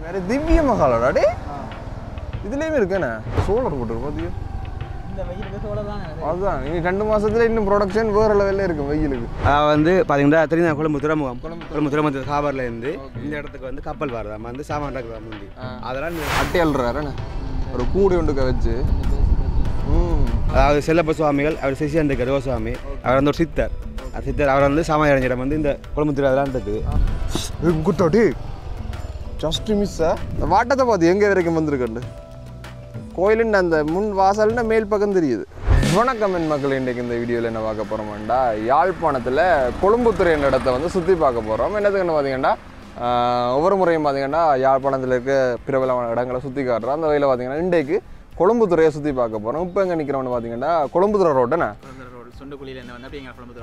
வேற திவ்ய மகாலடா டே. இதுலயும் இருக்கேனே சோலார் போட்டுருக்கு பாத்தியா? இந்த வெயிலுக்கு சோலார் தான். அதுதான் இனி 2 மாசத்துல இன்னும் ப்ரொடக்ஷன் வேற லெவல்ல இருக்கும் வெயிலுக்கு. வந்து பாத்தீங்கன்னா தெரியுதா கொழும்பு துறைமுகம் ஹாபர்ல இருந்து இந்த இடத்துக்கு வந்து கப்பல் வரதாம் வந்து சாமான் இறக்குறா முந்தி. அதெல்லாம் அட்டை அல்றாருன்னு ஒரு கூடை ஒன்றுக்க வச்சு. அதாவது செல்லப்ப சுவாமிகள் அவர் சிசியந்த கருவசுவாமி அவர் வந்து ஒரு சித்தர். சித்தர் அவர் வந்து சாமான் இறங்கிற வந்து இந்த கொழும்புத்துறை அதெல்லாம் இருக்குது. குட்டாடி ஜஸ்ட் மிஸ்ஸா இந்த வாட்டத்தை பார்த்து எங்கே வரைக்கும் வந்திருக்கண்டு கோயிலுன்னு அந்த முன் வாசல்னு மேல் பக்கம் தெரியுது. வணக்கம் என் மக்கள், இன்றைக்கு இந்த வீடியோவில் என்ன பார்க்க போகிறோம்டா யாழ்ப்பாணத்தில் கொழும்புத்துறை என்ற இடத்த வந்து சுற்றி பார்க்க போகிறோம். என்னதுக்குன்னு பார்த்தீங்கன்னா ஒவ்வொரு முறையும் பார்த்தீங்கன்னா யாழ்ப்பாணத்தில் இருக்க பிரபலமான இடங்களை சுற்றி காட்டுறோம். அந்த வகையில் பார்த்தீங்கன்னா இன்றைக்கு கொழும்புத்துறையை சுற்றி பார்க்க போகிறோம். இப்போ எங்கே நிற்கிறோம்னு பார்த்தீங்கன்னா கொழும்புத்துறை ரோடுண்ணே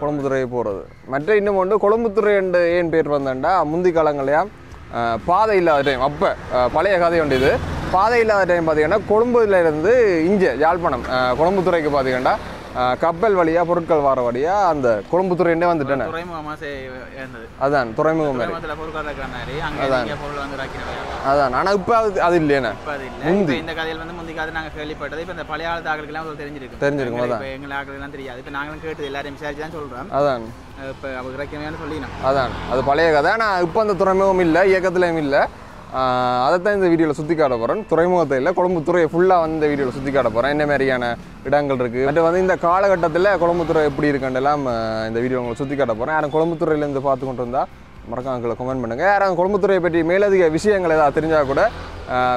கொழும்புத்துறை போகிறது. மற்ற இன்னும் ஒன்று கொழும்புத்துறை என்று ஏன் பேர் வந்தேன்டா முந்தி காலங்களையா பாதை இல்லாத டைம். அப்போ பழைய கதை உண்டு. இது பாதை இல்லாத டைம் பார்த்தீங்கன்னா கொழும்புல இருந்து இங்கே யாழ்ப்பாணம் கொழும்புத்துறைக்கு பார்த்தீங்கன்னா கப்பல் வழியாக பொருட்கள் வர வழியாக அந்த கொழும்புத்துறையிலே வந்துட்டேன். அதான் துறைமுகம் அதான். ஆனால் இப்போ அது இல்லையாண்ணே இந்த கதையில் வந்து முந்தி காலத்தில் நாங்கள் கேள்விப்பட்டது. இப்போ இந்த பழைய காலத்து ஆக்களுக்கெல்லாம் தெரிஞ்சிருக்கும். அதான் எங்களை ஆக்களுக்கெல்லாம் தெரியாது. இப்போ நாங்களும் கேட்டு எல்லாரையும் விசாரிச்சு தான் சொல்கிறோம். அதான் இப்போ அவங்க இறக்கமையானு சொல்லினோம். அதான் அது பழைய கதை. ஆனால் இப்போ அந்த துறைமுகம் இல்லை, இயக்கத்துலையும் இல்லை. அதைத்தான் இந்த வீடியோவில் சுற்றி காட்ட போகிறேன். துறைமுகத்தை இல்லை கொழும்புத்துறையை ஃபுல்லாக வந்து இந்த வீடியோவில் சுற்றி காட்ட போகிறேன். என்ன மாதிரியான இடங்கள் இருக்குது, மற்ற வந்து இந்த காலகட்டத்தில் கொழும்புத்துறை எப்படி இருக்குன்றெல்லாம் இந்த வீடியோ உங்களை சுற்றி காட்ட போகிறேன். யாரும் கொழும்புத்துறையிலேருந்து பார்த்து கொண்டு இருந்தால் மறக்காம கமெண்ட் பண்ணுங்கள். யாரும் கொழும்புத்துறையை பற்றி மேலதிக விஷயங்கள் ஏதாவது தெரிஞ்சால் கூட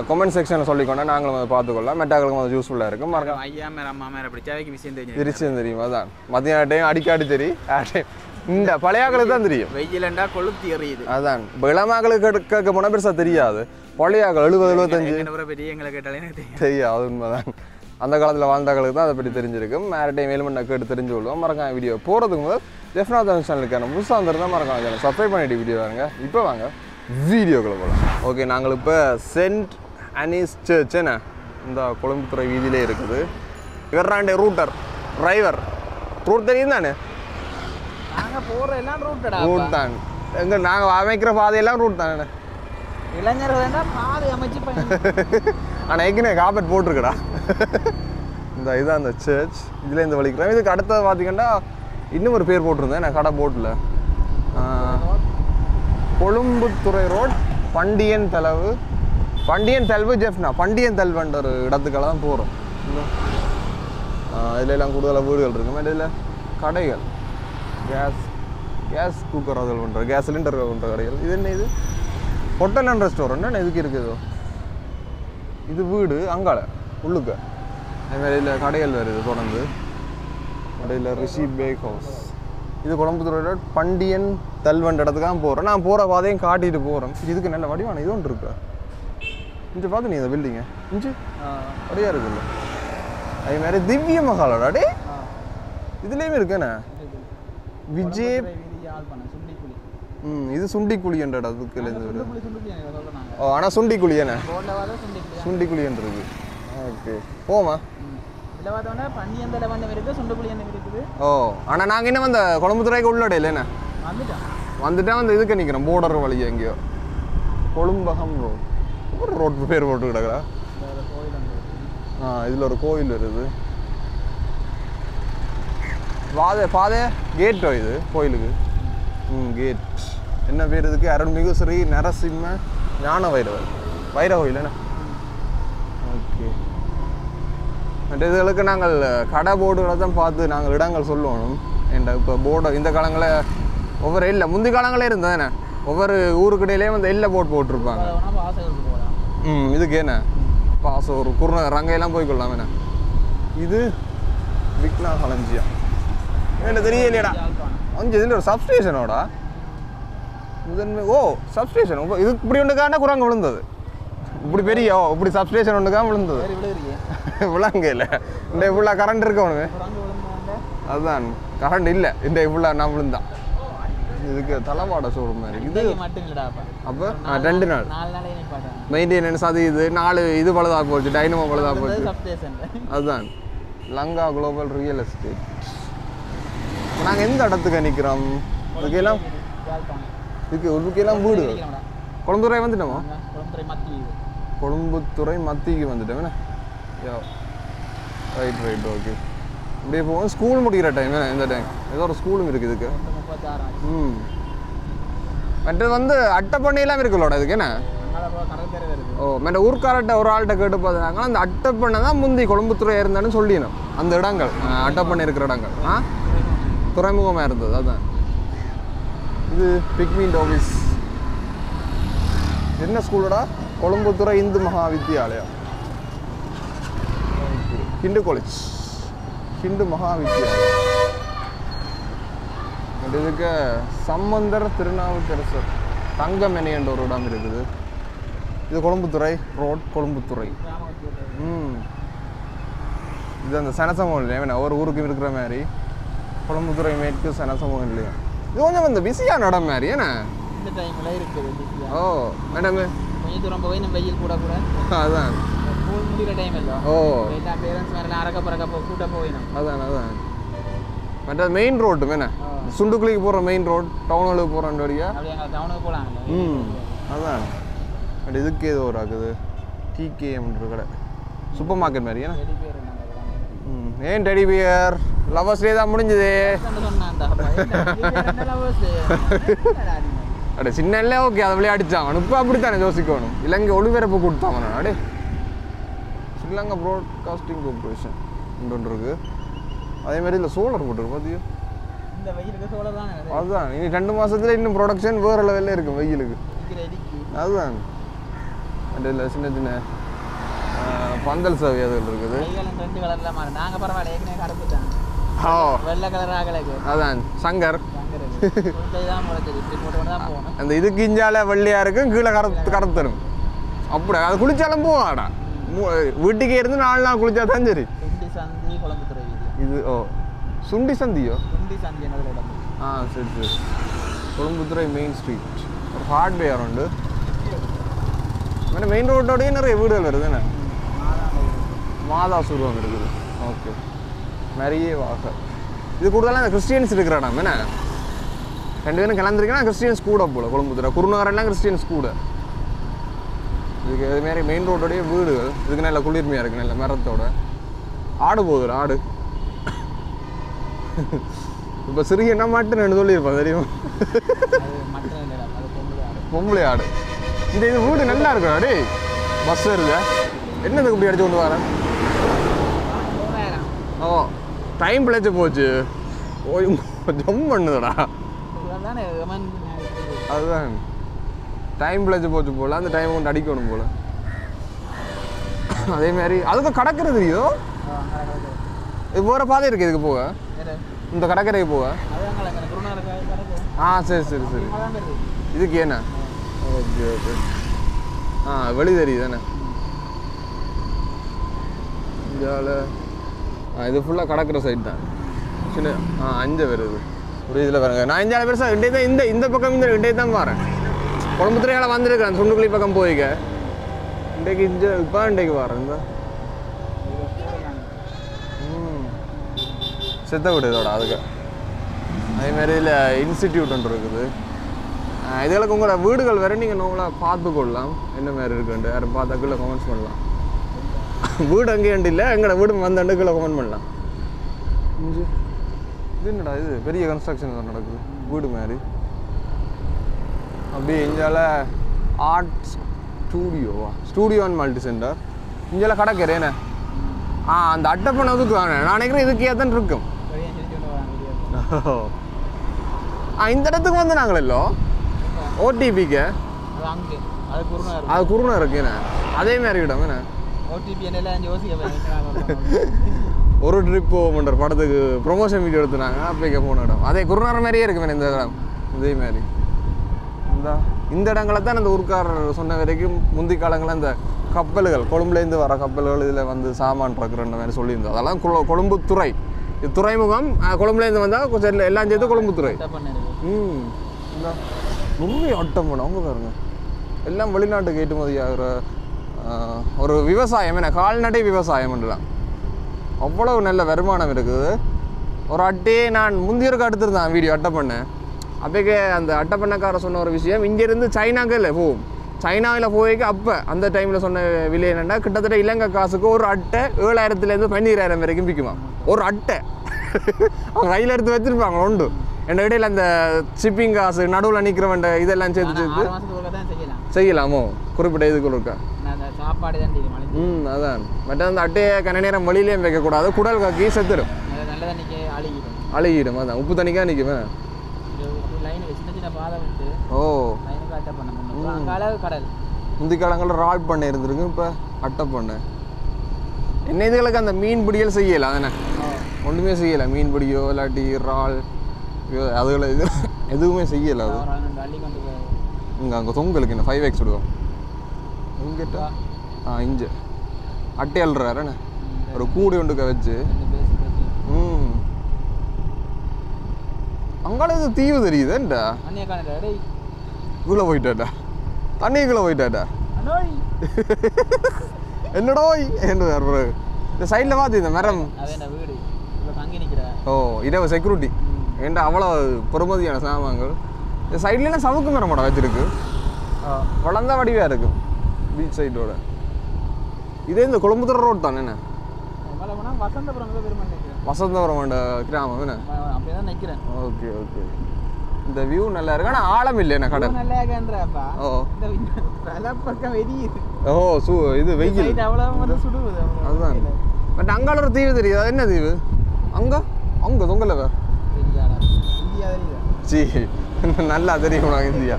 கமெண்ட் செக்ஷனில் சொல்லிக்கொண்டா நாங்களும் அதை பார்த்துக்கொள்ளலாம். மெட்டாக்களுக்கும் அது யூஸ்ஃபுல்லாக இருக்கும். மறக்காம ஐயா மேலே அம்மா மேலே பிடிச்சாவைக்கு விஷயம் தெரியும். அதான் மத்தியான டைம் அடிக்காடி தெரியும். இந்த பழையாக்களுக்கு தான் தெரியும். வெயிலண்டா கொளுத்தி எறியுது. அதான் இளமாக்களுக்கு கேட்க போனால் பெருசாக தெரியாது. பழையாக்கள் 70-75 பெரிய எங்களை கேட்டாலே தெரியாது. அது உண்மைதான். அந்த காலத்தில் வாழ்ந்தாக்களுக்கு தான் அதை பற்றி தெரிஞ்சிருக்கும். மேரே டைம் எலிமெண்ட் கேட்டு தெரிஞ்சு கொள்வோம். மறக்காம வீடியோ போகிறதுக்கு முதல் ஜெஃப்னா தமிழ் சேனலுக்கான புதுசாக வந்துருந்தால் மறக்காம சேனல் சப்ஸ்கிரைப் பண்ணிட்டு வீடியோ வாங்க. இப்போ வாங்க வீடியோக்களை போகலாம். ஓகே, நாங்கள் இப்போ சென்ட் அனீஸ் சர்ச் என்ன இந்த கொழும்புத்துறை வீதியிலே இருக்குது. இவர்றாண்டே ரூட்டர் டிரைவர் ரூட் தெரியும் தானே? நாங்கள் போகிற எல்லாம் ரூட் தான். எங்கே நாங்கள் அமைக்கிற பாதையெல்லாம் ரூட் தானே. இளைஞர்கள் பாதை அமைச்சு ஆனால் எங்கேனே காப்பெட் போட்டிருக்கடா. இந்த இதுதான் அந்த சர்ச். இதில் இந்த வலிக்கிறேன். இதுக்கு அடுத்தது பார்த்தீங்கன்னா இன்னும் ஒரு பேர் போட்டிருந்தேன் நான் கடை போட்டில். கொழும்புத்துறை ரோட் பண்டியன் தல்வு ஜெஃப்னா பண்டியன் தல்வன்ற ஒரு இடத்துக்கெல்லாம் தான் போகிறோம். இதில் எல்லாம் கூடுதலாக வீடுகள் இருக்குது. இதில் கடைகள் கேஸ் குக்கர் அதில் பண்ணுற கேஸ் சிலிண்டர் பண்ணுற கடைகள். இது என்ன? இது ஹோட்டல் அண்ட் ரெஸ்டாரண்ட் எதுக்கு இருக்குதோ? இது வீடு அங்கால உள்ளுக்க அதுமாதிரி இதில் கடைகள் வருது தொடர்ந்து. கடையில் ரிஷி பேக் ஹவுஸ். இது கொழும்புத்துறையோட பண்டியன் தல்வன்ற இடத்துக்காக போகிறேன். நான் போகிற பாதையும் காட்டிட்டு போகிறேன். இதுக்கு நல்ல வடிவான இது ஒன்று இருக்கா இஞ்சி பார்த்து நீ இந்த பில்டிங்க இஞ்சி வடிவாக இருக்குல்ல. அதுமாதிரி திவ்ய மகாலடா டே. இதுலேயுமே இருக்கேண்ணே விஜய். இது சுண்டிக்குழி என்ற இடத்துக்கு இருந்து. ஓ, ஆனால் சுண்டிக்குழி என்ன சுண்டிக்குழி என்று இருக்கு. ஓகே போமா. ஓ, ஆனால் நாங்கள் இன்னும் அந்த கொழும்புத்துறைக்கு உள்ளடையில என்ன வந்துட்டா வந்து இதுக்கு நிற்கிறோம் போர்டர் வழியா எங்கேயோ கொழும்பகம் ரோட். ஒரு ரோட் பேர் போட்டு கிடக்குறா. இதில் ஒரு கோயில் வருது. பாதை கேட்டோ இது கோயிலுக்கு. கேட் என்ன பேர் இதுக்கு? அருள்மிகு ஸ்ரீ நரசிம்ம ஞான வைர கோயில் என்ன. ஓகே, மற்ற இதுகளுக்கு நாங்கள் கடை போர்டுகளை தான் பார்த்து நாங்கள் இடங்கள் சொல்லணும். என்ற இப்போ போர்டு இந்த காலங்களில் ஒவ்வொரு இல்லை முந்தி காலங்களே இருந்ததுண்ணே ஒவ்வொரு ஊருக்கிடையிலேயே வந்து எல்லை போட்டிருப்பாங்க. இதுக்கு என்ன பாசம் ஒரு குருண ரங்கையெல்லாம் போய்க்கொள்ளலாம் என்ன. இது விக்னா களஞ்சியம் என்ன தெரியலையடா. அஞ்சு இதில் ஒரு சப்ஸ்டேஷனோட முதன்மை. ஓ, சப்ஸ்டேஷன் இது இப்படி ஒன்றுக்கான குரங்கு விழுந்தது. இப்படி பெரிய இப்படி சப்ஸ்டேஷன் ஒன்றுக்காக விழுந்தது. விளங்க இல்லை இந்த இவ்வளோ கரண்ட் இருக்க ஒன்று. அதுதான் கரண்ட் இல்லை இந்த இவ்வளோ நான் விழுந்தான். இதுக்கு தளவாட ஷோரூம் மாதிரி இது. அப்போ 2 நாள் மெயின்டெனன்ஸ் அது இது 4 இது பழுதாக போச்சு. டைனமோ பழுதாக போச்சு. அதுதான் லங்கா குளோபல் ரியல் எஸ்டேட். நாங்கள் எந்த இடத்துக்கு நிற்கிறோம்? இதுக்கெல்லாம் வீடு கொழும்புத்துறை வந்துட்டோமா? கொழும்புத்துறை மத்திக்கு வந்துட்டேன் ரைட் ரைட் ஓகே இப்படியே போவோம் ஸ்கூல் முடிக்கிற டைம் இந்த டைம் ஏதோ ஒரு ஸ்கூலும் இருக்குது இதுக்கு மற்றது வந்து அட்டைப்பண்ணையெல்லாம் இருக்குல்லோட இதுக்கு என்ன ஓ மற்ற ஊர்க்காரட்ட ஒரு ஆள்கிட்ட கேட்டு பார்த்தாங்க அந்த அட்டைப்பண்ணை தான் முந்தி கொழும்புத்துறை இருந்தான்னு சொல்லிடணும் அந்த இடங்கள் அட்டைப்பண்ணை இருக்கிற இடங்கள் துறைமுகமாக இருந்தது அதுதான் இது பிக்மீண்ட் ஆஃபீஸ் என்ன ஸ்கூலோடா கொழும்புத்துறை இந்து மகா வித்யாலயா ஹிந்து காலேஜ் ஹிந்து மகா வித்யாலயா இதுக்கு சம்பந்தர் திருநாவுக்கரசர் தங்கமெனி என்ற ஒரு இடம் இருக்குது இது கொழும்புத்துறை ரோட் கொழும்புத்துறை இது அந்த சனசமூகம் இல்லையா ஒரு ஊருக்கு இருக்கிற மாதிரி கொழும்புத்துறை மேற்கு சனசமூகம் இல்லையா இது கொஞ்சம் வந்து பிஸியான இடம் மாதிரி ஏன்னா இந்த டைமில் இருக்குது ஓ மேடம் கொஞ்சம் தூரம் போய் நம்ம வெயில் கூட அதான் ஸ்கூல் முடிகிற டைம் இல்லை ஓ பேரண்ட்ஸ் மேலே அறக்க கூட்ட போயிடும் அதான் அதான் மற்ற மெயின் ரோட்டு மேன சுண்டுக்குழிக்கு போகிற மெயின் ரோட் டவுனுக்கு போகிற வழியா அப்படி எங்கள் டவுனுக்கு போகலாங்க அதான் பட் இதுக்கு ஏதோ ஒரு ஆகுது டிகேஎம்ன்ற கடை சூப்பர் மார்க்கெட் மாதிரி ஏன்னா ஏன் டெடி பியர் லவர்ஸ் டே தான் முடிஞ்சது அடே சின்ன ஓகே அதை விளையாடிச்சான் இப்போ அப்படித்தானே யோசிக்கணும் இலங்கை ஒளிபரப்பு கொடுத்தாங்க அடே ஸ்ரீலங்கா ப்ராட்காஸ்டிங் கார்பரேஷன் ஒன்று இருக்கு அதே மாதிரி இல்லை சோலர் போட்டுருக்கு பார்த்தியோ இந்த வெயிலுக்கு சோலர் தான் அதுதான் இனி 2 மாதத்துல இன்னும் ப்ரொடக்ஷன் வேறு லெவலில் இருக்கும் வெயிலுக்கு அதுதான் அதில் சின்ன சின்ன பந்தல் சேவை அதுகள் இருக்குது நாங்கள் பரவாயில்ல ஏற்கனவே கருப்புதான் ஓ வெள்ளை கலர் ஆகலைக்கு அதான் சங்கர் தான் அந்த இதுக்கு இஞ்சால வெள்ளையாக இருக்கும் கீழே கருத்தரும் அப்படி அது குளிச்சாலும் போவாடா வீட்டுக்கே இருந்து 4 நாள் குளிச்சா தான் சரி சந்தி கொழம்புத்துறை இது ஓ சுண்டி சந்தியோ சுண்டி சந்தி என்னது இடம் சரி சரி கொழும்புத்துறை மெயின் ஸ்ட்ரீட் ஒரு ஹார்ட்வேர் உண்டு மெயின் ரோட்டோடய நிறைய வீடுகள் வருது என்ன மாதா சுருவம் இருக்குது ஓகே நிறைய வாக இது கூடுதலாக இந்த கிறிஸ்டியன்ஸ் இருக்கிற இடம் என்ன 2 பேரும் கிளம்பிருக்கேன்னா கிறிஸ்டியன்ஸ் கூட போல கொழும்புத்துறை குருநகரெல்லாம் கிறிஸ்டியன்ஸ் கூட இதுக்கு இதுமாரி மெயின் ரோட்டோடைய வீடுகள் இதுக்கு நல்ல குளிர்மையாக இருக்குது நல்ல மரத்தோட ஆடு போகுது ஆடு இப்போ சிறிய என்ன மாட்டுன்னு என்ன சொல்லியிருப்பேன் தெரியுமா பொம்பளை ஆடு இந்த இது வீடு நல்லா இருக்கும் அடே பஸ் வருது என்னதுக்கு இப்படி அடிச்சு கொண்டு வரேன் ஓ டைம் பிழைச்சி போச்சு ஓ ஜம் பண்ணுதுடா அதுதான் டைம் பிழைச்சி போச்சு போல அந்த டைம் கொண்டு அடிக்கணும் போல அதே மாதிரி அதுக்கு கடற்கரை தெரியுதோ இது போகிற பாதை இருக்குது இதுக்கு போக இந்த கடற்கரைக்கு போக சரி சரி சரி இதுக்கு என்ன ஓகே ஓகே வெளி தெரியுது தானே இந்தியாவில் இது ஃபுல்லாக கடற்கரை சைடு தான் சின்ன 5 வருது ஒரு இதில் பாருங்க நான் 5 பெருசாக இண்டே தான் இந்த பக்கம் இந்த இண்டே தான் வரேன் கொழம்புத்துறையால் வந்திருக்கிறேன் சுண்டுக்குழி பக்கம் போய்க்க இன்றைக்கு இப்போ இன்றைக்கு வரேன் இந்த செத்த வீடு இதோட அதுக்கு அதேமாதிரி இதில் இன்ஸ்டிடியூட் ஒன்று இருக்குது இதுகளுக்கு உங்களோட வீடுகள் வேறு நீங்கள் நோங்களாக பார்த்து கொள்ளலாம் என்ன மாதிரி இருக்குன்ட்டு யாரும் பார்த்தாக்குள்ள கமெண்ட்ஸ் பண்ணலாம் வீடு அங்கேண்டு இல்லை எங்களோட வீடு வந்தாண்டுக்குள்ள கமெண்ட் பண்ணலாம் இது என்னடா இது பெரிய கன்ஸ்ட்ரக்ஷன் தான் நடக்குது வீடு மாதிரி அப்படியே இந்தியாவில் art studio and multi centre இந்தியாவில் கடற்கரை என்ன அந்த அட்டைப்பண்ணை ஒதுக்கு வாங்க நான் நினைக்கிறேன் இதுக்கே தான் இருக்கும் இந்த இடத்துக்கு வந்து நாங்களோ ஓடிபிக்கு அது குருணா இருக்குண்ணே அதே மாதிரி இடம் என்ன ஒரு ட்ரிப் போகிற படத்துக்கு ப்ரொமோஷன் வீடியோ எடுத்துனாங்க அப்போ போன இடம் அதே குருநார் மாதிரியே இருக்குமே இந்த இடம் இதே மாதிரி இந்த இடங்களை தான் அந்த ஊர்க்காரர் சொன்ன வரைக்கும் முந்தி காலங்களில் இந்த கப்பல்கள் கொழும்புலேருந்து வர கப்பல்கள் இதில் வந்து சாமான் பறக்குறன்ற மாதிரி சொல்லியிருந்தோம் அதெல்லாம் கொழும்புத்துறை இது துறைமுகம் கொழும்புலேருந்து வந்தால் கொஞ்சம் எல்லாம் சேர்த்து கொழும்புத்துறை நிறைய ஆட்டம் பண்ண அவங்க பாருங்க எல்லாம் வெளிநாட்டுக்கு ஏற்றுமதி ஆகிற ஒரு விவசாயம் என்ன கால்நடை விவசாயம்ன்றலாம் அவ்வளவு நல்ல வருமானம் இருக்குது ஒரு அட்டையே நான் முந்தியருக்கு எடுத்துருந்தேன் வீடியோ அட்டை பண்ணேன் அப்போக்கே அந்த அட்டை பண்ணக்கார சொன்ன ஒரு விஷயம் இங்கேருந்து சைனாக்கு இல்லை போகும் சைனாவில் போய்க்கு அப்போ அந்த டைமில் சொன்ன விலை என்னென்னா கிட்டத்தட்ட இலங்கை காசுக்கு ஒரு அட்டை 7000 12,000 வரைக்கும் விற்குமா ஒரு அட்டை. அவங்க கையில் எடுத்து வச்சுருப்பாங்க உண்டு. என் இடையில் அந்த ஷிப்பிங் காசு நடுவில் நிற்கிறவன் இதெல்லாம் சேர்த்து செய்யலாமோ குறிப்பிட்ட இதுக்குள்ள இருக்கா சாப்பாடு தான். அதான் மற்ற அந்த அட்டையை கன நேரம் வழியிலேயும் வைக்கக்கூடாது. குடல் காக்கி செத்துடும், நல்ல தண்ணிக்கு அழுகிடும். அதான் உப்பு தண்ணிக்காக நிற்குவேன். ஓ முந்தி காலங்களில் ரால் பண்ணை இருந்திருக்கு, இப்போ அட்டை பண்ணை. என்ன இதுகளுக்கு அந்த மீன் பிடியல் செய்யலாம் தானே, ஒன்றுமே செய்யலை. மீன் பிடியோ இல்லாட்டி இறால் அதுகளை இது எதுவுமே செய்யலை. அது இங்கே அங்கே தொங்கலுக்கு என்ன 5x விடுவோம் இங்கிட்ட இஞ்சு அட்டை அல்றாருண்ணே ஒரு கூடி ஒன்றுக்க வச்சு. அங்கால இது தீவு தெரியுதுண்டா, இவ்வளோ போயிட்டாடா தண்ணிக்குள்ளே போயிட்டாடா. என்னடோய் என்று இந்த சைடில் பார்த்து இந்த மரம். ஓ இரவு செக்யூரிட்டி ஏன்டா அவ்வளோ பொறுமதியான சாமான்கள். இந்த சைட்லாம் சவுக்கு மரம் கூட வச்சிருக்கு, வளர்ந்த வடிவாக இருக்கும் பீச் சைடோட. இதே இந்த கொழும்புத்துறை ரோட் தானே என்ன வசந்தபுரம் கிராமம் என்ன. ஓகே ஓகே இந்த வியூ நல்லா இருக்கு. ஆனால் ஆழம் இல்லை என்ன கடல். ஓ இது வெயில் அதுதான். பட் அங்கால ஒரு தீவு தெரியுது, அது என்ன தீவு அங்கே அங்கே தொங்கல வேற சி நல்லா தெரியும் உனக்கு இந்தியா.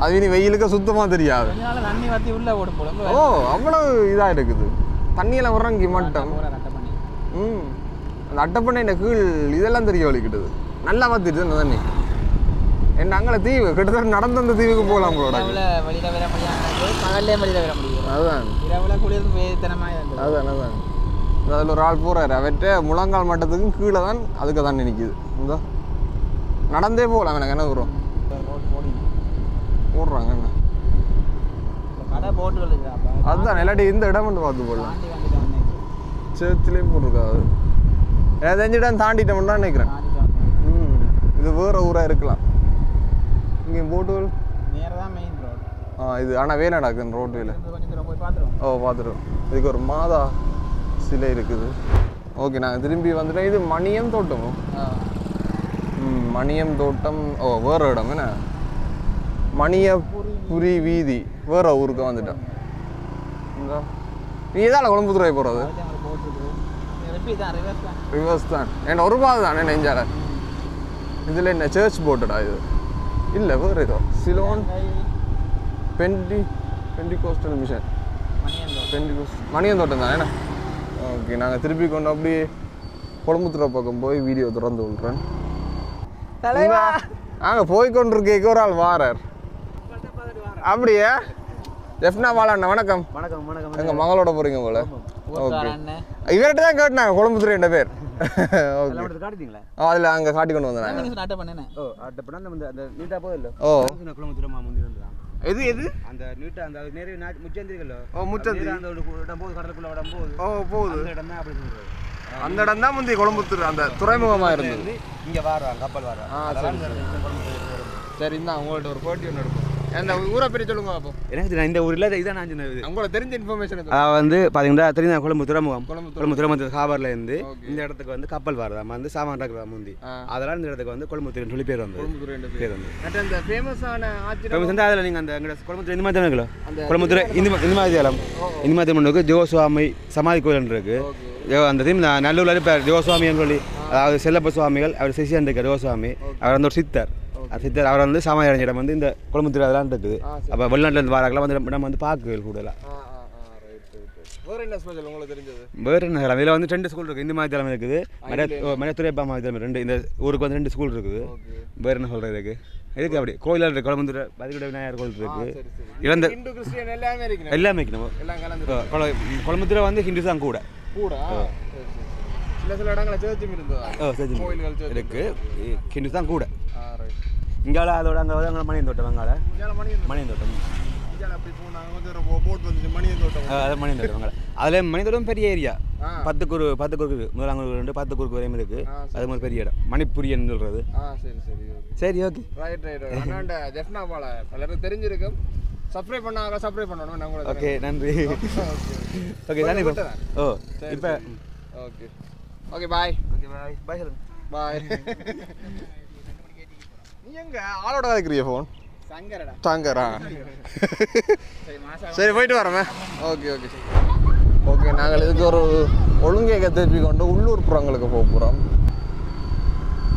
அது இனி வெயிலுக்கு சுத்தமாக தெரியாது. ஓ அவ்வளோ இதாக இருக்குது தண்ணியெல்லாம் உறங்கி மட்டும். அந்த அட்டை பண்ண கீழ் இதெல்லாம் தெரிய வலிக்கிட்டது நல்லா பார்த்துட்டு அந்த தண்ணி. என்ன அங்கே தீவு கிட்டத்தட்ட நடந்து அந்த தீவுக்கு போகலாம் போல. அதுதான் அதான் அதான் அதில் ஒரு ஆள் போகிறாரு, அவற்றை முழங்கால் மட்டத்துக்கும் கீழே தான் அதுக்கு தண்ணி நிற்கிது. இந்த நடந்தே போகலாம் எனக்கு என்ன தூரம் போடுறாங்க என்ன அதுதான் இல்லாட்டி இந்த இடம் மட்டும் பார்த்து போடலாம். சேர்த்துலேயும் போட்டிருக்காது ஏதாச்சும் இடம் தாண்டிட்டோம்னு தான் நினைக்கிறேன். இது வேறு ஊராக இருக்கலாம். இங்கே போட்டுகள் இது ஆனால் வேலை நடக்குது ரோட்வேல. ஓ பார்த்துருவோம். இதுக்கு ஒரு மாதா சிலை இருக்குது. ஓகே நாங்கள் திரும்பி வந்துட்டோம். இது மணியம் தோட்டமோ? மணியம் தோட்டம். ஓ வேறு இடம் என்ன மணியபுரி வீதி வேறு ஊருக்கு வந்துட்டோம். நீ இதால் கொழும்புத்துறை போகிறது ரிவர்ஸ் தான் என்ன ஒரு பாதை தானே நெஞ்சால. இதில் என்ன சர்ச் போட்டுடா இது இல்லை வேறு ஏதோ சிலோன் பெண்டிகோஸ்டல் மிஷன் மணியந்தோட்டம் தானே என்ன. ஓகே நாங்கள் திருப்பி கொண்டு அப்படியே கொழும்புத்துறை பக்கம் போய் வீடியோ திறந்து விட்றேன். நாங்கள் போய்கொண்டிருக்க ஒரு ஆள் வாரார். அப்படியே ஜெஃப்னா வாழண்ணா வணக்கம். வணக்கம் வணக்கம். எங்கள் மகளோட போகிறீங்க போல. ஓகே இவர்கிட்ட தான் கேட்டேன் கொழும்புத்துறை என்ற பேர். ஓகே காட்டிட்டீங்களா? அதில் அங்கே காட்டி கொண்டு வந்தேன். ஓ எது எது அந்த நீட்டா அந்த நிறைய முச்சந்திரிகள். ஓ முச்சந்திரி அந்த இடம் போகுது கடலுக்குள்ள இடம் போகுது. ஓ போகுது அந்த இடம் தான். அப்படி சொல்றது அந்த இடம் தான் முந்தைய கொழும்புத்துறை அந்த துறைமுகமாக இருந்தது. இங்கே வராங்க கப்பல் வராங்க. சரி தான் உங்கள்கிட்ட ஒரு போட்டி ஒன்று எடுப்போம். அந்த ஊரை பேர் சொல்லுங்க அப்போ. எனக்கு இந்த ஊரில் இதான் நான் சொன்னது. உங்களுக்கு தெரிஞ்ச இன்ஃபர்மேஷன் வந்து பார்த்தீங்கன்னா தெரியும் கொழும்பு துறைமுகம். கொழும்பு துறைமுகத்து ஹாபரில் இருந்து இந்த இடத்துக்கு வந்து கப்பல் வரதாம் வந்து சாமான் இருக்கிற முந்தி அதெல்லாம் இந்த இடத்துக்கு வந்து கொழும்புத்துறைன்னு சொல்லி பேர் வந்து பேர் வந்து அந்த ஃபேமஸான ஆட்சி ஃபேமஸ் வந்து அதில் நீங்கள் அந்த கொழும்புத்துறை இந்த மாதிரி தானே கொழும்புத்துறை இந்த மாதிரி தேலம் இந்த மாதிரி ஒன்றுக்கு ஜோசுவாமி சமாதி கோயில் இருக்கு. அந்த தீம் நல்லூரில் இருப்பார் ஜோசுவாமின்னு சொல்லி, அதாவது செல்லப்ப சுவாமிகள் அவர் சிசியன் இருக்கார் ஜோசுவாமி. அவர் வந்து ஒரு சித்தர். சித்தர் அவர் வந்து சாமான் இடம் வந்து இந்த கொழும்புத்துறை அதெல்லாம் இருக்குது. அப்போ வெளிநாட்டிலேருந்து வராங்களாம் வந்து நம்ம வந்து பார்க்குகள் கூடலாம். வேறு என்ன ஸ்பெஷல் உங்களுக்கு தெரிஞ்சது? வேறு என்ன சொல்லலாம், இதில் வந்து 2 ஸ்கூல் இருக்குது. இந்த மாதிரி தலைமை இருக்குது, மலையத்துறைப்பா மாதிரி தலைமை 2. இந்த ஊருக்கு வந்து 2 ஸ்கூல் இருக்குது. வேறு என்ன சொல்கிறதுக்கு இதுக்கு அப்படி கோயிலாக இருக்குது. கொழும்புத்துறை பதிலுடைய விநாயகர் கோயில் இருக்குது. இழந்த எல்லாமே கொழும்புத்துறை வந்து ஹிந்து தான் கூட சில இடங்களில் சேர்த்தும் இருந்தது இருக்குது. ஹிந்து தான் கூட இங்கே அதோட அங்கே வந்து அங்கே மணியந்தோட்டம் அங்கால மணியந்தோட்டம் மணியந்தோட்டம் அங்கே அதில் மணியந்தோட்டம் பெரிய ஏரியா. 10 குறுக்கு இருக்குது. முதலாங்க 10 குறுக்கு வரையும் இருக்குது. அது மாதிரி பெரிய இடம் மணிப்புரியன்னு சொல்கிறது. சரி ஓகே ரைட் ரைட். அண்ணாண்ட ஜெஃப்னா பால பலருக்கு தெரிஞ்சிருக்கும். சப்ஸ்கிரைப் பண்ணாங்க சப்ஸ்கிரைப் பண்ணணும் நான் உங்களுக்கு ஓகே நன்றி ஓகே தானே ஓ இப்போ ஓகே ஓகே பாய் பாய் சொல்லுங்க பாய் நீ எங்க ஆளோட வைக்கிறிய ஃபோன் சங்கரா சரி போயிட்டு வரமே ஓகே ஓகே ஓகே நாங்கள் இதுக்கு ஒரு ஒழுங்கேக திருப்பி கொண்டு உள்ளூர் புறங்களுக்கு போக போகிறோம்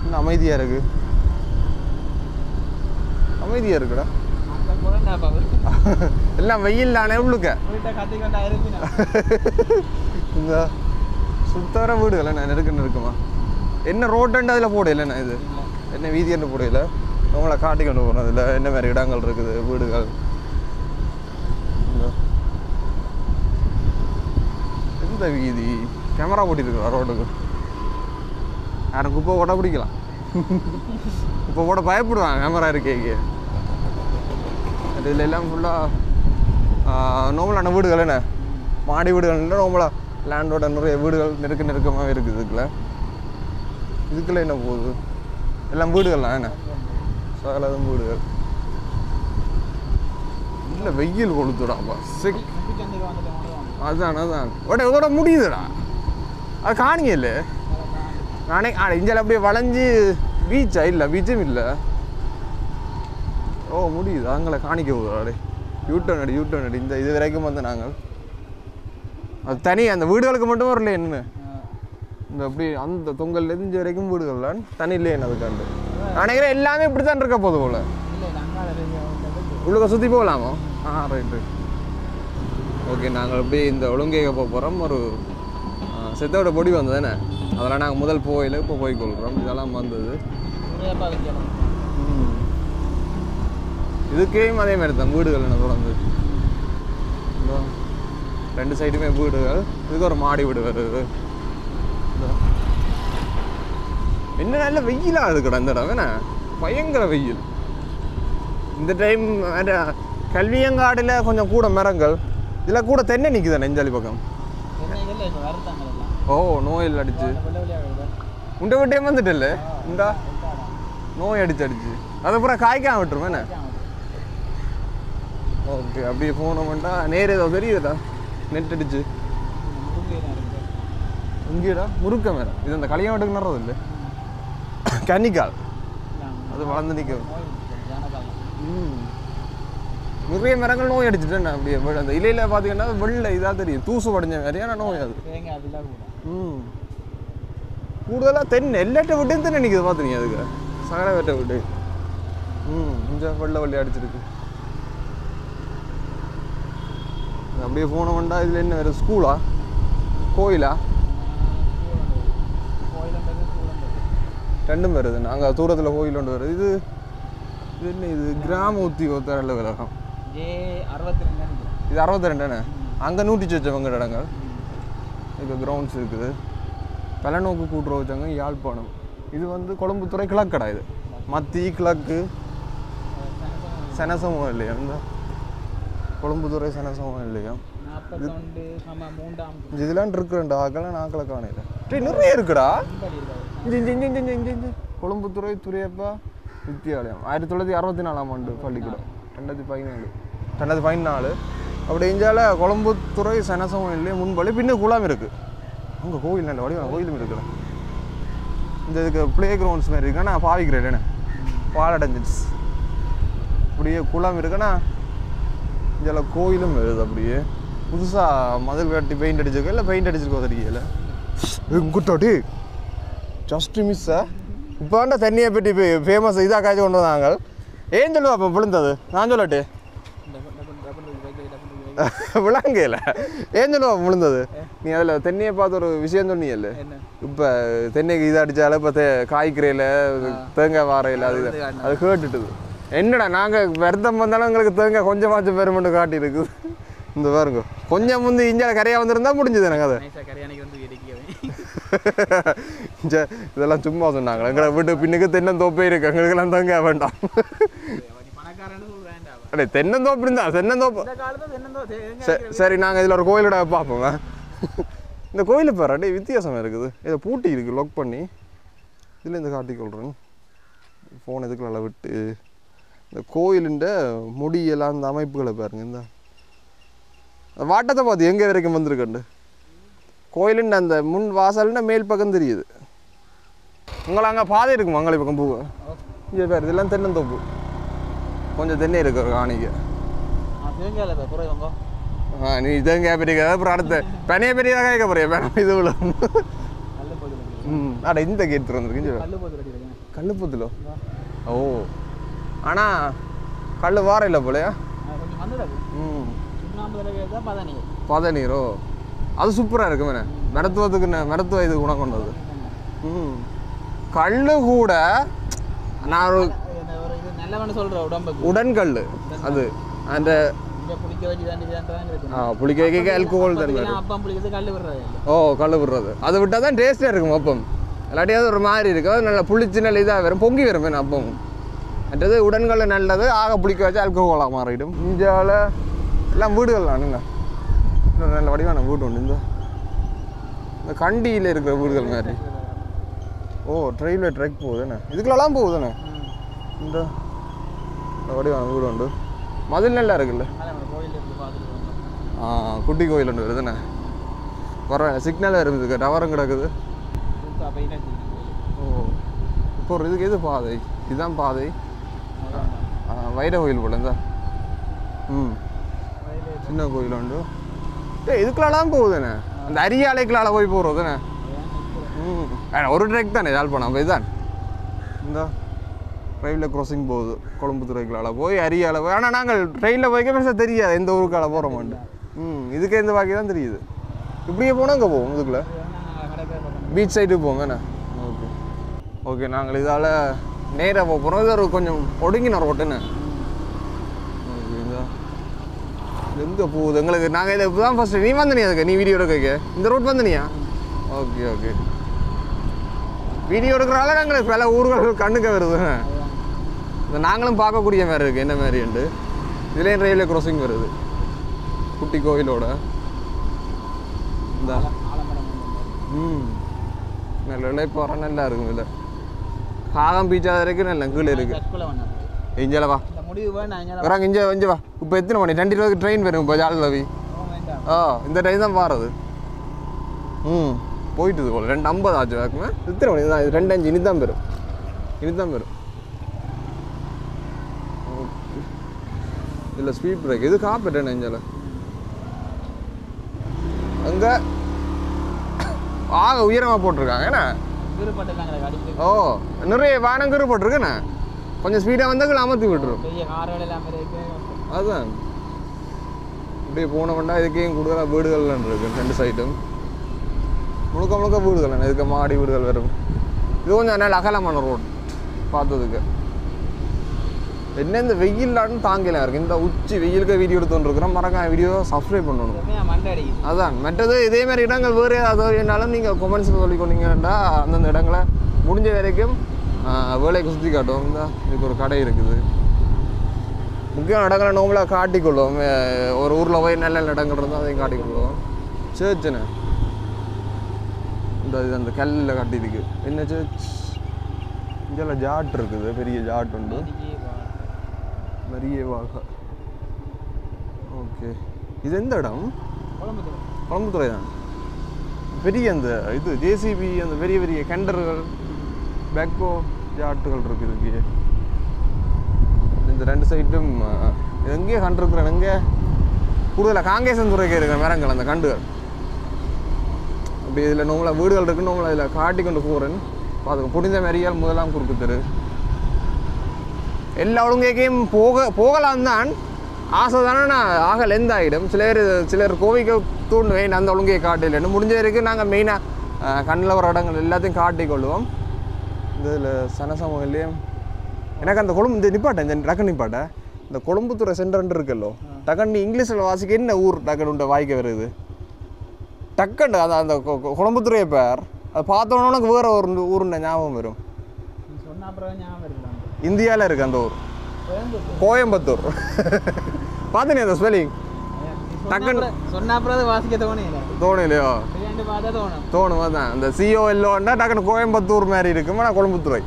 இன்னும் அமைதியாக இருக்குது அமைதியாக இருக்குடா எல்லாம் வெயில் தானே உள்ளுக்க இந்த சுத்தர வீடுகள் என்ன நெருக்குமா என்ன ரோட்டண்டு அதில் போடையிலண்ணா இது என்ன வீதின்னு போடையில உங்களை காட்டி கொண்டு போகணும் அதில் என்ன மாதிரி இடங்கள் இருக்குது வீடுகள் எந்த வீதி கேமரா போட்டிருக்கா ரோட்டுக்கு யாரும் குப்பை போட பிடிக்கலாம் குப்பை போட பயப்படுவாங்க கேமரா இருக்கே இதில் எல்லாம் ஃபுல்லாக நார்மலான வீடுகள் என்ன மாடி வீடுகள் நார்மலாக லேண்டோட நிறைய வீடுகள் நெருக்கமாகவே இருக்குது இதுக்குள்ள என்ன போகுது எல்லாம் வீடுகள்லாம் என்ன சகலதும் வீடுகள் இல்லை வெயில் கொளுத்துடாப்பா சிக் அதுதான் இதோட முடியுதுடா அது காணிங்க இல்லை நானே இஞ்சால அப்படியே வளைஞ்சி பீச்சா இல்லை பீச்சும் இல்லை ஓ முடியுது அங்கே காணிக்க போகுது யூட்டர்ன் அடி இந்த இது வரைக்கும் வந்து நாங்கள் அது தனி அந்த வீடுகளுக்கு மட்டும் வரல என்ன இந்த அப்படி அந்த தொங்கல் எரிஞ்ச வரைக்கும் வீடுகள்லாம் தனி இல்லையே அதுக்காண்டு நினைக்கிறேன் எல்லாமே இப்படி தான் இருக்க போகுது போல உள்ளுக்க சுற்றி போகலாமோ ரைட்டு ஓகே நாங்கள் அப்படியே இந்த ஒழுங்கேக போக போகிறோம் ஒரு செத்தோட பொடி வந்தது தானே அதெல்லாம் நாங்கள் முதல் போயில இப்போ போய்க்கொள்கிறோம் இதெல்லாம் வந்தது இதுக்கேயும் அதே மாதிரி தான் வீடுகள் என்ன தொடர்ந்து ரெண்டு சைடுமே வீடுகள் இதுக்கு ஒரு மாடி வீடு வருது என்ன நல்ல வெயிலாக இருக்குடா இந்த இடம் என்ன பயங்கர வெயில் இந்த டைம் கல்வியங்காடில் கொஞ்சம் கூட மரங்கள் இதில் கூட தென்னை நிற்குதா நெஞ்சாலி பக்கம் ஓ நோயில் அடிச்சு உண்டை விட்டே வந்துட்டு இல்லை இந்தா நோய் அடிச்சு அதுக்கப்புறம் காய்க்காம விட்டுருமே என்ன ஓகே அப்படியே போனோம்டா நேர் ஏதோ தெரியுதுடா நெட் அடிச்சு இங்கேடா முருக்க மரம் இது அந்த கல்யாணத்துக்கு நடுறது இல்லை கன்னிக்கால் அது வளர்ந்து நிற்கும் நிறைய மரங்கள் நோய் அடிச்சுட்டேன் அப்படியே அந்த இலையில பார்த்தீங்கன்னா வெள்ளை இதாக தெரியும் தூசு படிஞ்ச மாதிரியான நோய் அது கூடுதலாக தென்னை எல்லாட்ட விட்டு தென்னை நிற்குது பார்த்துனீங்க அதுக்கு சகல வெட்ட விட்டு கொஞ்சம் வெள்ளை அடிச்சிருக்கு அப்படியே போனோம்டா இதில் என்ன வேறு ஸ்கூலா கோயிலா ரெண்டும் வருது நாங்கள் தூரத்தில் கோயில் ஒன்று வருது இது என்ன இது கிராம உத்தியோகத்தர் அலுவலகம் இது 62 அங்கே 100 வச்சவங்க இடங்கள் இப்போ கிரவுண்ட்ஸ் இருக்குது பலநோக்கு கூட்டுறவு வச்சாங்க யாழ்ப்பாணம் இது வந்து கொழும்புத்துறை கிழக்கடா இது மத்தி கிழக்கு சனசமம் இல்லையா இந்த கொழும்புத்துறை சனசமம் இல்லையா இதெல்லாம் இருக்குறேன்டா ஆக்கெல்லாம் நாக்கில் காணையில நிறைய இருக்குடா கொழும்புத்துறை துறையப்பா வித்தியாலயம் 1964ஆம் ஆண்டு பள்ளிக்கூடம் 2014 அப்படி இஞ்சால கொழும்புத்துறை சனசமம் இல்லையா முன்பள்ளி பின்ன குளம் இருக்குது அங்கே கோயில் நல்ல வடிவம் கோயிலும் இருக்குல்ல இந்த இதுக்கு ப்ளே கிரவுண்ட்ஸ் மாதிரி இருக்குன்னா பாவிக்கிறேன் என்ன பாலடைஞ்சிடுச்சு அப்படியே குளம் இருக்குன்னா இதில் கோயிலும் வருது அப்படியே புதுசாக மதில் கட்டி பெயிண்ட் அடிச்சிருக்கோம் இல்லை பெயிண்ட் அடிச்சிருக்கோம் தெரியல குட்டாட்டி ஜஸ்ட் மிஸ்ஸா இப்போ வேண்டா தண்ணியை பற்றி ஃபேமஸ் இதாக காய்ச்சி கொண்டு வந்தாங்க ஏன் சொல்லுவா அப்போ விழுந்தது நான் சொல்லட்டு விளங்கையில் ஏன் சொல்லுவா விழுந்தது நீ அதில் தென்னையை பார்த்து ஒரு விஷயம் சொன்னீங்கல்ல இப்போ தென்னைக்கு இதை அடித்தால இப்போ காய்கறியில் தேங்காய் வாரையில் அது கேட்டுட்டுது என்னடா நாங்கள் வருத்தம் வந்தாலும் எங்களுக்கு தேங்காய் கொஞ்சமாச்சும் பெருமெண்டு காட்டியிருக்குது இந்த பாருங்க கொஞ்சம் முந்தி இஞ்சால கரையாக வந்திருந்தா முடிஞ்சது எனக்கு அதை இதெல்லாம் சும்மா சொன்னாங்க எங்களை வீட்டு பின்னுக்கு தென்னந்தோப்பே இருக்கு எங்களுக்கெல்லாம் தேங்காய் வேண்டாம் அடே தென்னந்தோப்பு இருந்தா தென்னந்தோப்பு சரி நாங்கள் இதில் ஒரு கோயிலோட பார்ப்போங்க இந்த கோயிலை பாரு அடே வித்தியாசமாக இருக்குது இதை பூட்டி இருக்குது லாக் பண்ணி இதில் இந்த காட்டி கொள்கிறேன் ஃபோன் எதுக்கு நல்லா விட்டு இந்த கோயிலுண்ட முடியெல்லாம் அந்த அமைப்புகளை பாருங்க. இந்த வாட்டத்தை பார்த்து எங்கே வரைக்கும் வந்திருக்கண்டு கோயிலுண்ட அந்த முன் வாசல்னா மேல் பக்கம் தெரியுது. உங்களை அங்கே பாதை இருக்குமா அங்கே பக்கம் பூ இங்கே பேர் இதெல்லாம் தென்னந்தோப்பு கொஞ்சம் தென்னை இருக்கு ஒரு காணிக்க. நீ இதங்க பெரிய அப்புறம் அடுத்த பனைய பெரியதாக கேட்க போறியா இது இவ்வளோ அட இந்த கேட் திறந்துருக்கு கல்லுப்பூத்துல. ஓ ஆனால் கல் வாரம் இல்லை போலையா? பதநீரோ அது சூப்பராக இருக்கு மேலே மருத்துவத்துக்கு மருத்துவ இது குணம் கொண்டது. கல் கூட நான் ஒரு உடன்கல் அது அந்த புளிக்க வைக்க ஆல்கோஹால் தான். ஓ கல் விடுறது அதை விட்டால் தான் டேஸ்டாக இருக்கும் அப்பம். இல்லாட்டியாவது ஒரு மாதிரி இருக்கும். அது நல்லா புளிச்சு நல்ல இதாக வரும் பொங்கி வரும் வேணும் அப்பம். மற்றது உடன்கல் நல்லது ஆக புளிக்க வச்சு ஆல்கோஹாலாக மாறிடும். இந்தியாவில் எல்லாம் வீடுகள் தானுங்க நல்ல வடிவான வீடு உண்டு. இந்த கண்டியில் இருக்கிற வீடுகள் மாதிரி. ஓ ரயில்வே ட்ரெக் போகுதுண்ணே இதுக்குள்ளலாம் போகுதுண்ணே. இந்த வடிவான வீடு உண்டு. மதில் நல்லா இருக்குல்ல. குட்டி கோயில் ஒன்று வருதுண்ணே. பரவாயில்ல சிக்னல் இருக்குது டவரும் கிடக்குது. ஓ இப்போ ஒரு இதுக்கு எது பாதை இதுதான் பாதை. வைர கோயில் போல இருந்தா சின்ன கோயில் உண்டு. இதுக்குள்ளலாம் போகுதுண்ணே அந்த அரியாலைக்குள்ளால போய் போகிறதுண்ணே. ஒரு ட்ரெக் தானே யாழ்ப்பாணம் அப்போ இதுதான் இந்த ரயில்வே க்ராசிங் போகுது கொழும்புத்துறைக்குள்ளால போய் அரியாலை போய். ஆனால் நாங்கள் ட்ரெயினில் போய்க்க பெருசாக தெரியாது எந்த ஊருக்கால போகிறோமாண்டு. இதுக்கே இந்த பாக்கி தான் தெரியுது. இப்படியே போனால் அங்கே போவோம் இதுக்குள்ளே பீச் சைடு போங்கண்ணே. ஓகே ஓகே நாங்கள் இதால் நேராக போக போகிறோம். இது ஒரு கொஞ்சம் ஒடுங்கின ரோட்டுண்ணே. எங்கே போகுது எங்களுக்கு நாங்கள் இதை இப்போ தான் ஃபஸ்ட்டு நீ வந்தனியா அதுக்கு நீ வீடியோ எடுக்க இந்த ரோட் வந்தனியா? ஓகே ஓகே வீடியோ எடுக்கிறனால நாங்கள் பல ஊர்கள் கண்ணுக்க வருதுண்ணே. இந்த நாங்களும் பார்க்கக்கூடிய மாதிரி இருக்குது என்ன மாதிரிண்டு. இதுலேயும் ரயில்வே க்ராசிங் வருது குட்டி கோயிலோட. இந்த நல்ல இழைப்பாறை நல்லா இருக்கும். இதில் காகம் பீச்சா வரைக்கும் நல்ல கீழே இருக்கு. இஞ்சலவா வராங்க இஞ்ச வா. இப்போ எத்தனை மணி 2 ரூபாய்க்கு ட்ரெயின் வரும் இப்போ ஜாலவி. இந்த ட்ரெயின் தான் பாருது. போயிட்டுது போல் 2:50 ஆச்சு வேக்குமே. எத்தனை மணி தான் 2:05 இனிதான் பெறும் ஓகே. இதில் ஸ்பீட் பிரேக் இது காப்பேட்டேன் இஞ்சில் அங்கே உயரமாக போட்டிருக்காங்க ஏன்னா. ஓ நிறைய வானங்கரு போட்டிருக்கேண்ணே. கொஞ்சம் ஸ்பீடாக வந்தால் அமர்த்தி விட்டுரும். அதுதான் இப்படியே போனோம்னா இதுக்கேயும் கூடுதலாக வீடுகள்லாம் இருக்கு 2 சைடும் முழுக்க வீடுகள். இதுக்கு மாடி வீடுகள் வரும். இது கொஞ்சம் நல்ல அகலமான ரோடு பார்த்ததுக்கு. என்ன இந்த வெயில்லான்னு தாங்கலாம் இருக்குது. இந்த உச்சி வெயிலுக்கு வீடியோ எடுத்துருக்குறோம். மறக்காம வீடியோ சப்ஸ்கிரைப் பண்ணணும். அதான் மற்றது இதே மாதிரி இடங்கள் வேறு ஏதாவதுனாலும் நீங்கள் கொமெண்ட்ஸில் சொல்லிக்கொண்டீங்கன்னா அந்தந்த இடங்களை முடிஞ்ச வரைக்கும் வேலைக்கு சுற்றி காட்டும். இந்த இதுக்கு ஒரு கடை இருக்குது. முக்கியமான இடங்களை நோம்பலாக காட்டிக்கொள்ளுவோம். ஒரு ஊரில் போய் நல்ல இடங்கள் இருந்தால் அதையும் காட்டிக்கொள்ளுவோம். சேர்ச்சுண்ணே இந்த இது அந்த கல்லில் காட்டியிருக்கு. என்ன சேர்ச் இங்கே ஜாட் இருக்குது. பெரிய ஜாட் உண்டு நிறைய வாக. ஓகே இது எந்த இடம்? கொழம்புத்துறை தான். பெரிய அந்த இது ஜேசிபி அந்த பெரிய பெரிய கெண்டர்கள் பேக்கோ ஜாட்டுகள் இருக்குது. இதுக்கு இந்த 2 சைடும் எங்கேயே கண்டிருக்கிறேன். எங்கே கூடுதலாக காங்கேசன் துறைக்கு இருக்கிற மரங்கள் அந்த கண்டுகள். அப்படி இதில் நோம்பலாக வீடுகள் இருக்குன்னு நோம்பலாக இதில் காட்டி கொண்டு போகிறேன்னு பார்த்துக்கோ. புனித மேரியால் முதலாம் குறுக்கு தெரு எல்லா ஒழுங்கையும் போகலாம் தான் ஆசை தானே. நான் ஆகல் எந்த ஆகிடும். சிலர் கோவிக்க தூண்டுவேன் அந்த ஒழுங்கையை காட்டில்லைன்னு. முடிஞ்ச வரைக்கும் நாங்கள் மெயினாக கண்ணில் வர இடங்கள் எல்லாத்தையும் காட்டிக்கொள்வோம். இதில் சனசமூகலையும் எனக்கு அந்த கொழும்பு இந்த நிப்பாட்டேன் இந்த டக்குன்னு நிப்பாட்டேன். இந்த கொழும்புத்துறை சென்டர்ன்னு இருக்குல்லோ டக்குன்னு இங்கிலீஷில் வாசிக்க என்ன ஊர் டக்குன்னு வாய்க்க வருது டக்குன்னு அந்த அந்த கொழும்புத்துறையை பேர் அதை பார்த்தோன்னா உனக்கு வேறு ஒரு ஊருன்னு ஞாபகம் வரும். இந்தியாவில் இருக்குது அந்த ஊர் கோயம்புத்தூர். பார்த்தனே அந்த ஸ்பெல்லிங் டக்குன்னு தோணையிலையோ தோணும். அதுதான் அந்த சிஓ இல்லோன்னா டக்குன்னு கோயம்புத்தூர் மாதிரி இருக்கும். ஆனால் கொழும்புத்துறை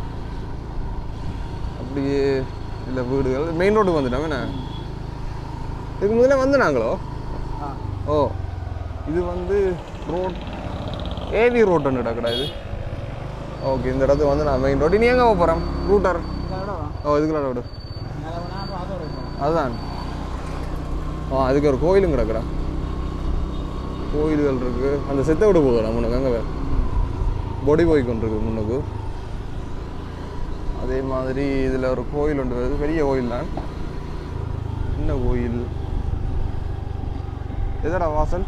அப்படியே இல்லை வீடுகள் மெயின் ரோடுக்கு வந்துட்டோம் என்ன இதுக்கு முதல்ல வந்து நாங்களோ ஓ இது வந்து ரோட் ஏவி ரோட்டுன்னு கிடக்குடா இது ஓகே இந்த இடத்துக்கு வந்து நான் மெயின் ரோடு நீ எங்கே போகிறேன் ரூட்டர் ஓ இதுக்குள்ள ரோடு அதுதான் அதுக்கு ஒரு கோயிலும் கிடக்குறா கோயில்கள் இருக்குது அந்த செத்த விட போகலாம் முன்னுக்கு அங்கே பொடி போய் கொண்டிருக்கு முன்னுக்கு அதே மாதிரி இதில் ஒரு கோயில் ஒன்று வருது பெரிய கோயில் தான் என்ன கோயில் எதடா வாசல்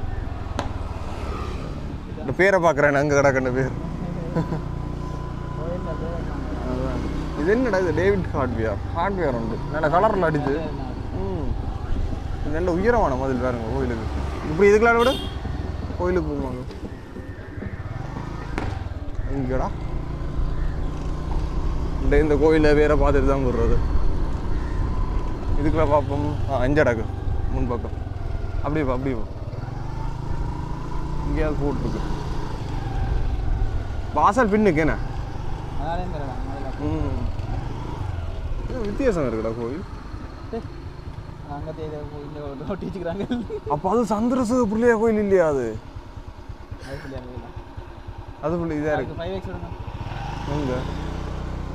இந்த பேரை பார்க்குறேன் அங்கே கிடக்கிற பேர் அதுதான் இது என்னடா இது டேவிட் ஹார்ட்வேர் உண்டு நல்ல கலரில் அடிச்சு நல்ல உயரமான மதில் பாருங்க கோயிலுக்கு இப்படி இதுக்கெல்லாம் விட கோயிலுக்கு போவாங்க இங்கடா இந்த கோயிலில் வேற பார்த்துட்டு தான் போடுறது இதுக்குள்ள பார்ப்போம் அஞ்சடக்கு முன்பக்கம் அப்படியே இங்கேயாவது போட்டுருக்கு வாசல் பின்னுக்கு என்ன வித்தியாசம் இருக்குடா கோயில் அப்போ அது சந்திரசு பிள்ளையா கோயில் இல்லையா அது அது பிள்ளை இதாக இருக்கு எங்க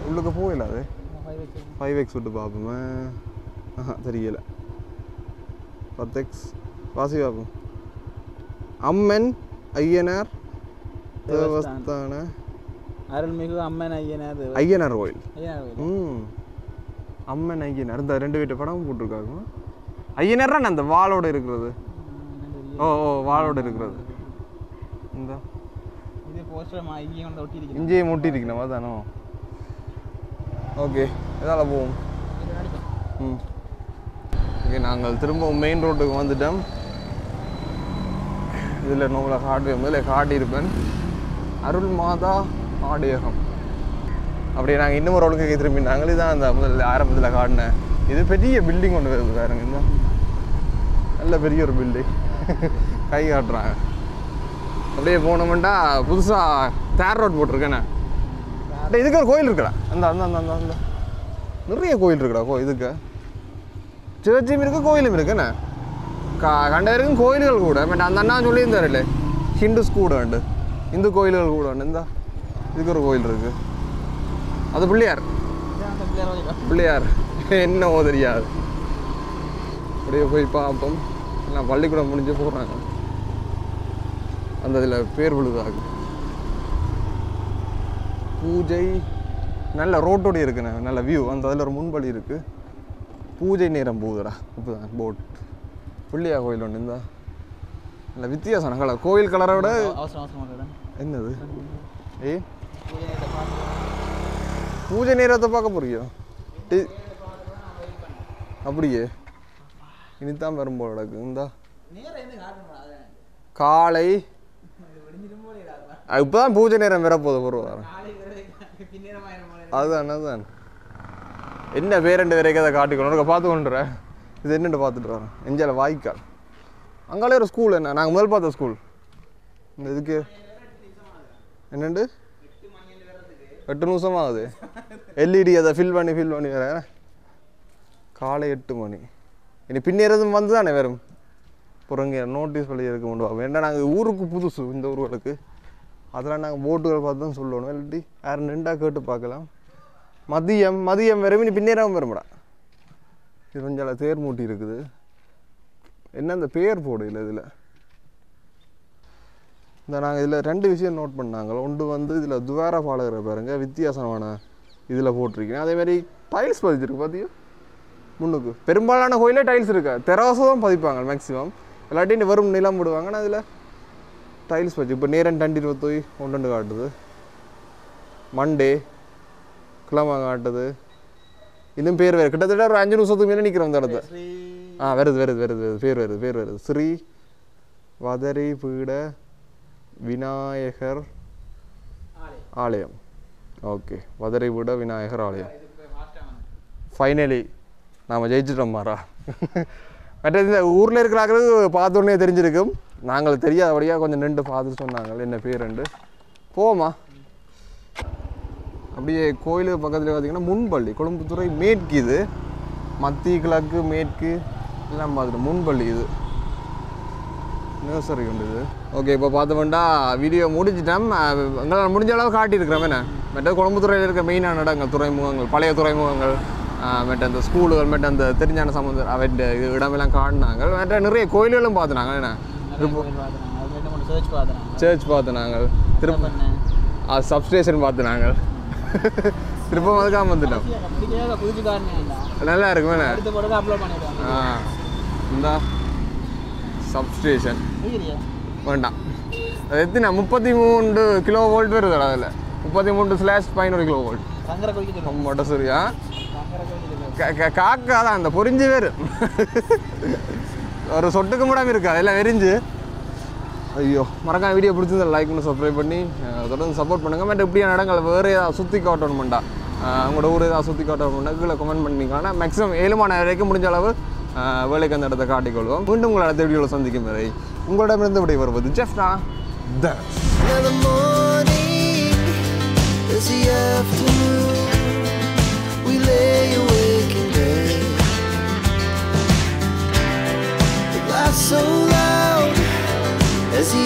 உள்ளுக்கு போகல அது 5x விட்டு பார்ப்போமே தெரியல 10x வாசி பார்ப்போம் அம்மன் ஐயனார் தேவஸ்தான அருள்மிகு அம்மன் ஐயனார் கோயில் அம்மன் ஐயனார் இந்த 2 வீட்டு படமும் போட்டிருக்காங்க ஐயனார் அந்த வாளோட இருக்கிறது ஓ வாளோட இருக்கிறது இந்த இங்கேயும் ஒட்டி இருக்கணும் அதானோ ஓகே இதால் போவோம் ஓகே நாங்கள் திரும்ப மெயின் ரோட்டுக்கு வந்துட்டோம் இதில் நம்மளை முதல்ல காட்டியிருப்பேன் அருள் மாதா ஆடியகம் அப்படியே நாங்கள் இன்னும் ஒரு ரோடுக்கு திரும்பி நாங்களே தான் அந்த முதல்ல ஆரம்பத்தில் காட்டினேன் இது பெரிய பில்டிங் ஒன்று வருது பாருங்க இன்னும் நல்ல பெரிய ஒரு பில்டிங் கை காட்டுறாங்க அப்படியே போனோம்னா புதுசாக தேர் ரோட் போட்டிருக்கேண்ணே இதுக்கு ஒரு கோயில் இருக்குடா அந்த அந்த அந்த அந்த அந்த நிறைய கோயில் இருக்குடா இதுக்கு சர்ச்சும் இருக்குது கோயிலும் இருக்குண்ணே கண்ட வரைக்கும் கோயில்கள் கூட பட் அந்த அண்ணா சொல்லியிருந்தாருல்ல ஹிந்துஸ் கூட உண்டு இந்து கோயில்கள் கூட உண்டு இந்த இதுக்கு ஒரு கோயில் இருக்குது அது பிள்ளையார் என்னவோ தெரியாது அப்படியே போய் பார்ப்போம் நான் பள்ளிக்கூடம் முடிஞ்சு போடுறாங்க அந்த இதில் பேர் விழுதாகும் பூஜை நல்ல ரோட்டோடு இருக்குண்ணே நல்ல வியூ அந்த அதில் ஒரு முன்பலி இருக்குது பூஜை நேரம் போகுதுடா இப்போதான் போட் பிள்ளையார் கோயில் ஒன்று இருந்தா நல்ல வித்தியாசம் கலர் கோயில் கலரை விட என்னது பூஜை நேரத்தை பார்க்க போறியோ அப்படியே இனித்தான் வரும்போது நடக்கு இந்தா காலை இப்போதான் பூஜை நேரம் வரப்போகுது பொருவாரம் அதுதான் என்ன பேரெண்டு வரைக்கும் அதை காட்டிக்கணும் பார்த்து கொண்டுறேன் இது என்னென்னு பார்த்துட்டு வரேன் எஞ்சால வாய்க்கால் அங்காலே ஒரு ஸ்கூல் என்ன நாங்கள் முதல் பார்த்த ஸ்கூல் இந்த இதுக்கு என்னண்டு 8 நிமிஷம் ஆகுது எல்இடி அதை ஃபில் பண்ணி வேற காலை 8 மணி இனி பின்னேறதும் வந்து தானே வரும் புறங்க நோட்டீஸ் வழி இருக்க கொண்டு வா வேண்டாம் நாங்கள் ஊருக்கு புதுசு இந்த ஊர்களுக்கு அதெல்லாம் நாங்கள் போட்டுகள் பார்த்து தான் சொல்லணும் இல்லாட்டி யாரும் ரெண்டாக கேட்டு பார்க்கலாம் மதியம் வரும் இனி பின்னேறாமல் வரும்டா இது கொஞ்சம் தேர் மூட்டி இருக்குது என்ன இந்த பேர் போடு இல்லை இதில் இந்த நாங்கள் இதில் 2 விஷயம் நோட் பண்ணாங்க ஒன்று வந்து இதில் துவார பாலகரை பாருங்க வித்தியாசமான இதில் போட்டிருக்கேன் அதேமாதிரி டைல்ஸ் பதிச்சிருக்கு பார்த்தியோ முன்னுக்கு பெரும்பாலான கோயிலே டைல்ஸ் இருக்கா தெராசம் தான் பதிப்பாங்க மேக்ஸிமம் இல்லாட்டி வரும் நிலம் போடுவாங்க ஆனால் அதில் டைல்ஸ் வச்சு இப்போ நேரம் 2021 காட்டுது மண்டே கிழமை காட்டுது இன்னும் பேர் வேறு கிட்டத்தட்ட ஒரு 5 நிமிஷத்துக்கு மேலே நிற்கிறோம் இந்த இடத்த வருது பேர் வருது ஸ்ரீ வதரி பீட விநாயகர் ஆலயம் ஓகே வதரி பீட விநாயகர் ஆலயம் ஃபைனலி நாம் ஜெயிச்சிட்டோம் மாறா மற்ற இந்த ஊரில் இருக்கிறாங்களுக்கு பார்த்தோன்னே தெரிஞ்சிருக்கும் நாங்கள் தெரியாதபடியாக கொஞ்சம் நின்று பார்த்துட்டு சொன்னாங்க என்ன பேருண்டு போமா அப்படியே கோயிலுக்கு பக்கத்தில் பார்த்தீங்கன்னா முன்பள்ளி கொழும்புத்துறை மேற்கு இது மத்திய கிழக்கு மேற்கு எல்லாம் பார்த்துட்டு முன்பள்ளி இது நர்சரி உண்டு இது. ஓகே இப்போ பார்த்தோம்னா வீடியோ முடிச்சிட்டோம். எங்களால் முடிஞ்ச அளவு காட்டியிருக்கிறோம். என்ன மற்ற கொழம்புத்துறையில் இருக்க மெயினான இடங்கள் துறைமுகங்கள் பழைய துறைமுகங்கள் மற்ற அந்த ஸ்கூலுகள் மற்ற அந்த தெரிஞ்சான சமுதிரம் அவற்ற இடமெல்லாம் காட்டினாங்க. மற்ற நிறைய கோயில்களும் பார்த்துனாங்க. என்ன சர்ச் பார்த்துனாங்க. திரும்ப சப்ஸ்டேஷன் பார்த்துனாங்க. திரும்ப அதுக்காக வந்துட்டோம். நல்லா இருக்கும். என்ன இந்த சப்ஸ்டேஷன் வேண்டாம். அது எத்தனை 33 கிலோ வோல்ட் வருது. அதில் 33/500 கிலோ வோல்ட் மட்டும் சரியா காக்கா தான் அந்த பொறிஞ்சு வேறு ஒரு சொட்டுக்கு மூடாமல் இருக்கு. அதெல்லாம் வெறிஞ்சு. ஐயோ மறக்காம வீடியோ பிடிச்சிருந்தா லைக் பண்ணி சப்ஸ்கிரைப் பண்ணி தொடர்ந்து சப்போர்ட் பண்ணுங்கள். மற்ற இப்படியான இடங்கள் வேறு ஏதாவது சுற்றி காட்டணுமெண்டா உங்களோட ஊர் ஏதாவது சுற்றி காட்டணுமெண்டா கீழே கமெண்ட் பண்ணிக்கலாம். மேக்ஸிமம் 7 மணி வரைக்கும் முடிஞ்ச அளவு வேலைக்கு அந்த இடத்தை காட்டிக்கொள்வோம். மீண்டும் உங்களை அடுத்த வீடியோவில் சந்திக்கும் வரை உங்களிடமிருந்து விடை வருவது Jaffna so loud as the